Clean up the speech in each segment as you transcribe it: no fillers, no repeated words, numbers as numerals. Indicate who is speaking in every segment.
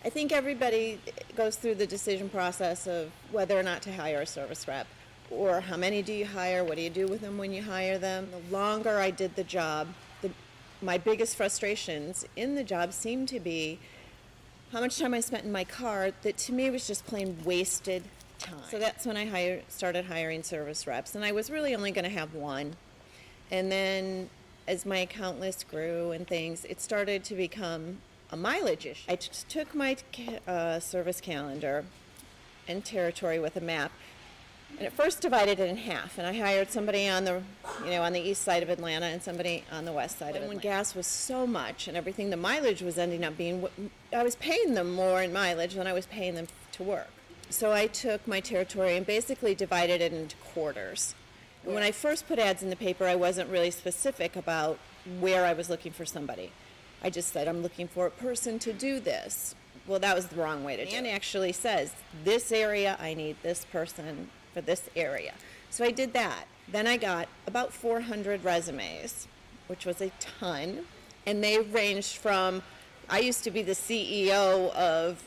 Speaker 1: I think everybody goes through the decision process of whether or not to hire a service rep, or how many do you hire, what do you do with them when you hire them. The longer I did the job, my biggest frustrations in the job seemed to be how much time I spent in my car that to me was just plain wasted time. So that's when I started hiring service reps, and I was really only going to have one. And then as my account list grew and things, it started to become a mileage issue. I took my service calendar and territory with a map, and at first divided it in half, and I hired somebody on the east side of Atlanta and somebody on the west side of Atlanta. When gas was so much and everything, the mileage was ending up being, I was paying them more in mileage than I was paying them to work. So I took my territory and basically divided it into quarters. And when I first put ads in the paper, I wasn't really specific about where I was looking for somebody. I just said, I'm looking for a person to do this. Well, that was the wrong way to do it. And actually says, this area, I need this person for this area. So I did that. Then I got about 400 resumes, which was a ton. And they ranged from, I used to be the CEO of,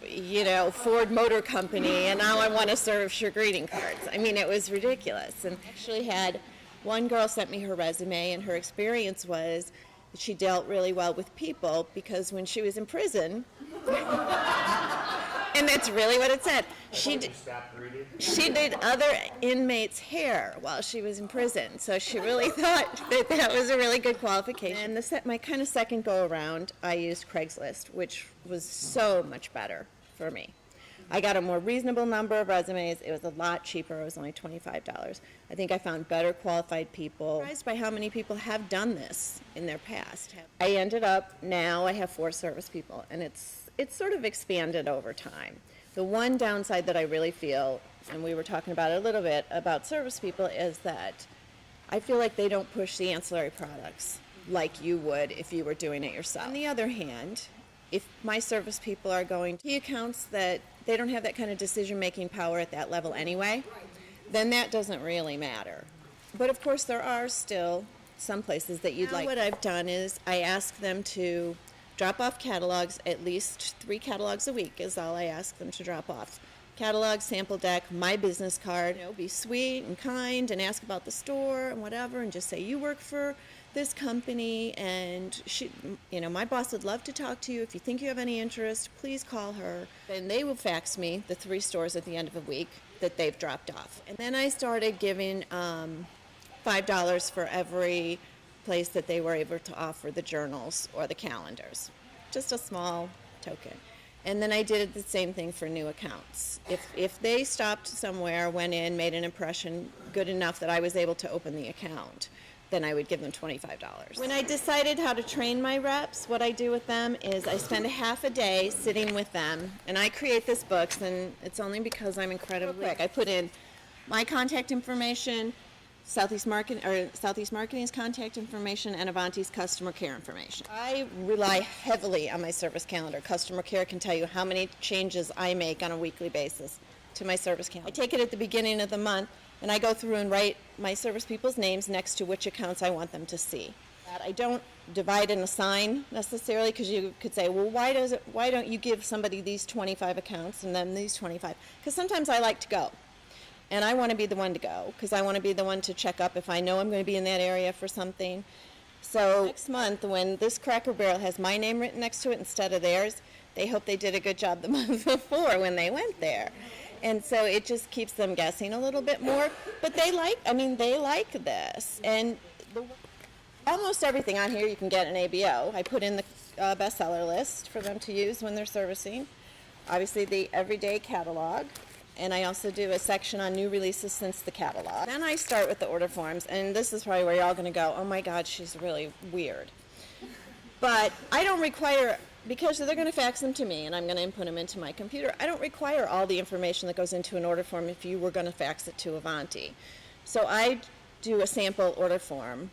Speaker 1: Ford Motor Company, and now I want to serve your greeting cards. I mean, it was ridiculous. And actually had one girl sent me her resume, and her experience was she dealt really well with people because when she was in prison, and that's really what it said, she did other inmates' hair while she was in prison. So she really thought that was a really good qualification. And my kind of second go around, I used Craigslist, which was so much better for me. I got a more reasonable number of resumes. It was a lot cheaper. It was only $25. I think I found better qualified people. I'm surprised by how many people have done this in their past. I ended up, now I have 4 service people, and it's sort of expanded over time. The one downside that I really feel, and we were talking about it a little bit, about service people, is that I feel like they don't push the ancillary products like you would if you were doing it yourself. On the other hand, if my service people are going to key accounts that they don't have that kind of decision-making power at that level anyway, then that doesn't really matter. But of course there are still some places that you'd like. What I've done is I ask them to drop off catalogs, at least 3 catalogs a week is all I ask them to drop off. Catalog, sample deck, my business card. Be sweet and kind and ask about the store and whatever, and just say you work for this company, and my boss would love to talk to you. If you think you have any interest, please call her. And they will fax me the 3 stores at the end of a week that they've dropped off. And then I started giving $5 for every place that they were able to offer the journals or the calendars. Just a small token. And then I did the same thing for new accounts. If they stopped somewhere, went in, made an impression good enough that I was able to open the account, then I would give them $25. When I decided how to train my reps, what I do with them is I spend a half a day sitting with them, and I create this book, and it's only because I'm incredibly quick. I put in my contact information, Southeast Marketing's contact information, and Avanti's customer care information. I rely heavily on my service calendar. Customer care can tell you how many changes I make on a weekly basis to my service calendar. I take it at the beginning of the month, and I go through and write my service people's names next to which accounts I want them to see. I don't divide and assign necessarily, because you could say, well, why don't you give somebody these 25 accounts and then these 25? Because sometimes I like to go. And I want to be the one to go, because I want to be the one to check up if I know I'm going to be in that area for something. So next month, when this Cracker Barrel has my name written next to it instead of theirs, they hope they did a good job the month before when they went there. And so it just keeps them guessing a little bit more. But they like this. And almost everything on here you can get an ABO. I put in the bestseller list for them to use when they're servicing. Obviously the everyday catalog. And I also do a section on new releases since the catalog. Then I start with the order forms, and this is probably where you're all going to go, oh my God, she's really weird. But I don't require, because they're going to fax them to me and I'm going to input them into my computer, I don't require all the information that goes into an order form if you were going to fax it to Avanti. So I do a sample order form.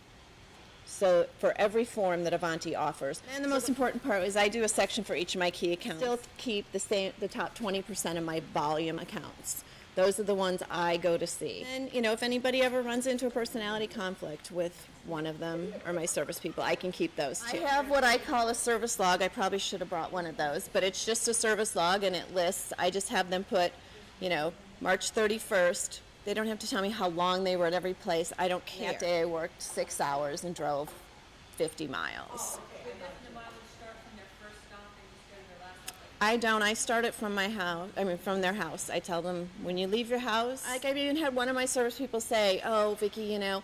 Speaker 1: So for every form that Avanti offers. And the most important part is I do a section for each of my key accounts. Still keep the top 20% of my volume accounts. Those are the ones I go to see. And, you know, if anybody ever runs into a personality conflict with one of them or my service people, I can keep those too. I have what I call a service log. I probably should have brought one of those, but it's just a service log, and it lists, I just have them put, you know, March 31st. They don't have to tell me how long they were at every place. I don't care. That day I worked 6 hours and drove 50 miles. I don't. I start it from my house. I mean, from their house. I tell them, when you leave your house. Like, I even had one of my service people say, "Oh, Vicki, you know,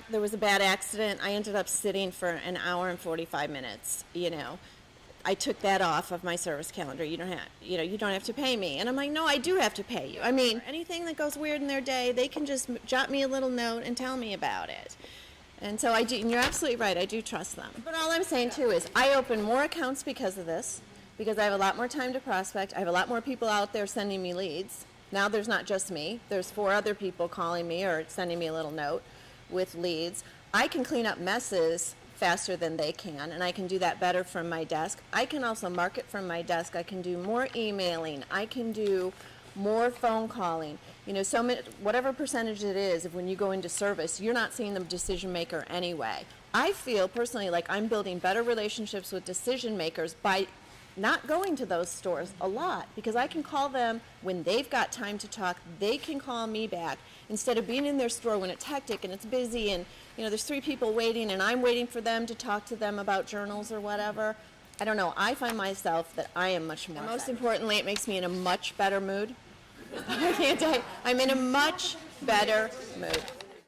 Speaker 1: there was a bad accident. I ended up sitting for an hour and 45 minutes. You know, I took that off of my service calendar. You don't have to pay me." And I'm like, "No, I do have to pay you. I mean, anything that goes weird in their day, they can just jot me a little note and tell me about it." And so I do. And you're absolutely right. I do trust them. But all I'm saying too is, I open more accounts because of this. Because I have a lot more time to prospect. I have a lot more people out there sending me leads. Now there's not just me. There's 4 other people calling me or sending me a little note with leads. I can clean up messes faster than they can, and I can do that better from my desk. I can also market from my desk. I can do more emailing. I can do more phone calling. You know, whatever percentage it is, if when you go into service, you're not seeing the decision maker anyway. I feel personally like I'm building better relationships with decision makers by not going to those stores a lot, because I can call them when they've got time to talk. They can call me back instead of being in their store when it's hectic and it's busy and, you know, there's 3 people waiting and I'm waiting for them to talk to them about journals or whatever. I don't know. I find myself that I am much more. And most importantly, it makes me in a much better mood. I can't tell you. I'm in a much better mood.